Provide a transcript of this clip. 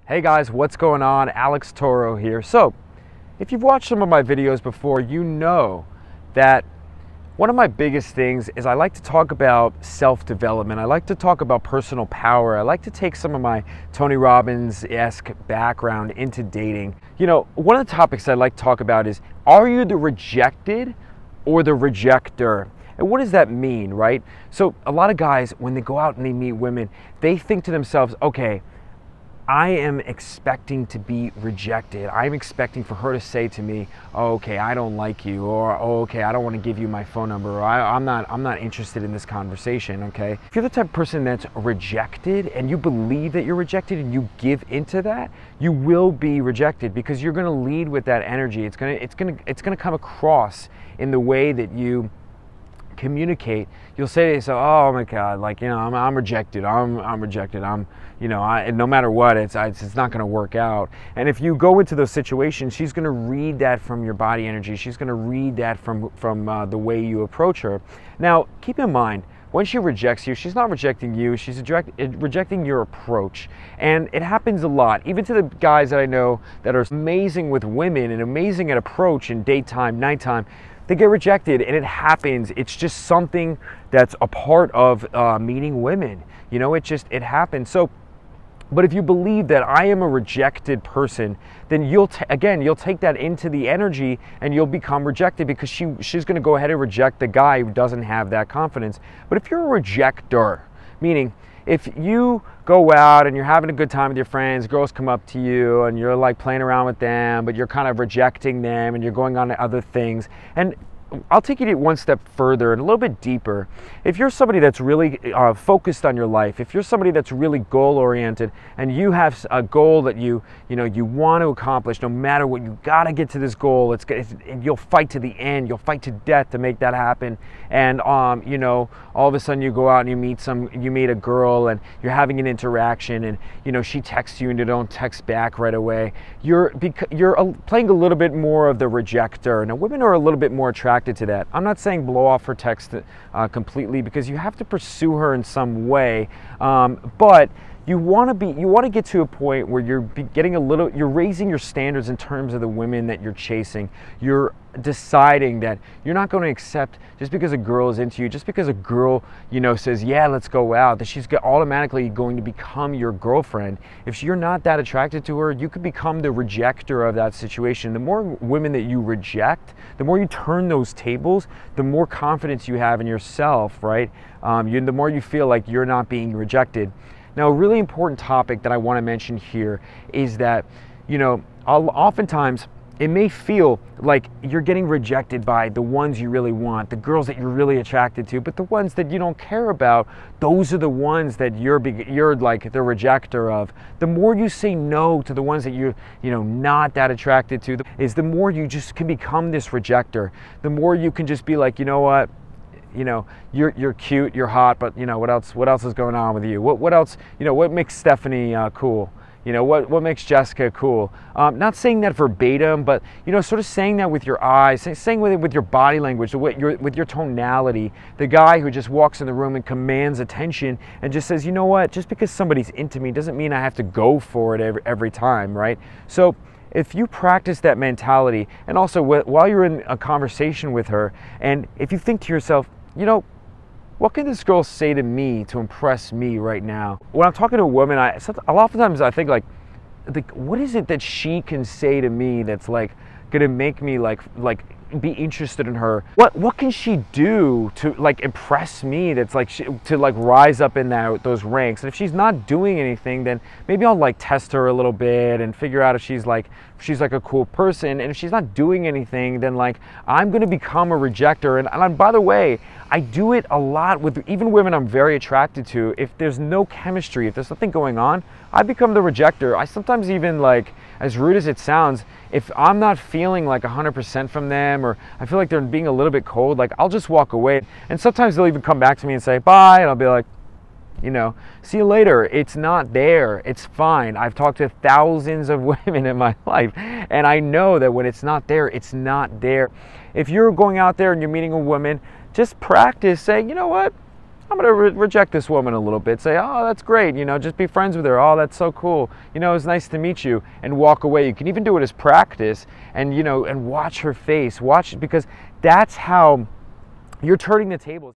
Hey guys, what's going on? Alex Toro here. So, if you've watched some of my videos before, you know that one of my biggest things is I like to talk about self-development. I like to talk about personal power. I like to take some of my Tony Robbins-esque background into dating. You know, one of the topics I like to talk about is, are you the rejected or the rejector? And what does that mean, right? So a lot of guys, when they go out and they meet women, they think to themselves, okay, I am expecting to be rejected. I'm expecting for her to say to me, oh, okay, I don't like you, or oh, okay, I don't want to give you my phone number, or I'm not interested in this conversation, okay? If you're the type of person that's rejected and you believe that you're rejected and you give into that, you will be rejected because you're going to lead with that energy. It's going to come across in the way that you communicate. You'll say to yourself, oh my God, like, you know, I'm rejected. I'm rejected. You know, no matter what, it's not going to work out. And if you go into those situations, she's going to read that from your body energy. She's going to read that from the way you approach her. Now, keep in mind, when she rejects you, she's not rejecting you, she's rejecting your approach. And it happens a lot, even to the guys that I know that are amazing with women and amazing at approach in daytime, nighttime. They get rejected, and it happens. It's just something that's a part of meeting women. You know, it happens. So, but if you believe that I am a rejected person, then you'll take that into the energy and you'll become rejected because she's going to go ahead and reject the guy who doesn't have that confidence. But if you're a rejector, meaning if you go out and you're having a good time with your friends, girls come up to you and you're like playing around with them, but you're kind of rejecting them and you're going on to other things. And I'll take you one step further and a little bit deeper. If you're somebody that's really focused on your life, if you're somebody that's really goal-oriented and you have a goal that you want to accomplish, no matter what, you got to get to this goal. You'll fight to the end. You'll fight to death to make that happen. And you know, all of a sudden you go out and you meet a girl and you're having an interaction, and you know she texts you and you don't text back right away. You're playing a little bit more of the rejector. Now, women are a little bit more attracted to that. I'm not saying blow off her text completely, because you have to pursue her in some way, but you want to get to a point where you're raising your standards in terms of the women that you're chasing. You're deciding that you're not going to accept just because a girl is into you, just because a girl, you know, says, yeah, let's go out, that she's automatically going to become your girlfriend. If you're not that attracted to her, you could become the rejector of that situation. The more women that you reject, the more you turn those tables, the more confidence you have in yourself, right? The more you feel like you're not being rejected. Now, a really important topic that I want to mention here is that, you know, oftentimes it may feel like you're getting rejected by the ones you really want, the girls that you're really attracted to, but the ones that you don't care about, those are the ones that you're like the rejector of. The more you say no to the ones that you're not that attracted to, is the more you just can become this rejector. The more you can just be like, you know what? You know, you're cute, you're hot, but you know, what else is going on with you? What else, you know, what makes Stephanie cool? You know, what makes Jessica cool? Not saying that verbatim, but you know, sort of saying that with your eyes, saying with your body language, with your tonality. The guy who just walks in the room and commands attention and just says, you know what, just because somebody's into me doesn't mean I have to go for it every time, right? So if you practice that mentality, and also while you're in a conversation with her, and if you think to yourself, you know, what can this girl say to me to impress me right now? When I'm talking to a woman, oftentimes I think like, what is it that she can say to me that's like gonna make me like be interested in her? What can she do to like impress me that's like to like rise up in those ranks? And if she's not doing anything, then maybe I'll like test her a little bit and figure out if she's like a cool person. And if she's not doing anything, then like I'm gonna become a rejector. And by the way, I do it a lot with even women I'm very attracted to. If there's no chemistry, if there's nothing going on, I become the rejector. I sometimes even, like, as rude as it sounds, if I'm not feeling like 100% from them, or I feel like they're being a little bit cold, like I'll just walk away. And sometimes they'll even come back to me and say bye, and I'll be like, you know, see you later. It's not there. It's fine. I've talked to thousands of women in my life, and I know that when it's not there, it's not there. If you're going out there and you're meeting a woman, just practice saying, you know what, I'm going to reject this woman a little bit. Say, oh, that's great. You know, just be friends with her. Oh, that's so cool. You know, it was nice to meet you, and walk away. You can even do it as practice, and, you know, and watch her face. Watch it, because that's how you're turning the tables.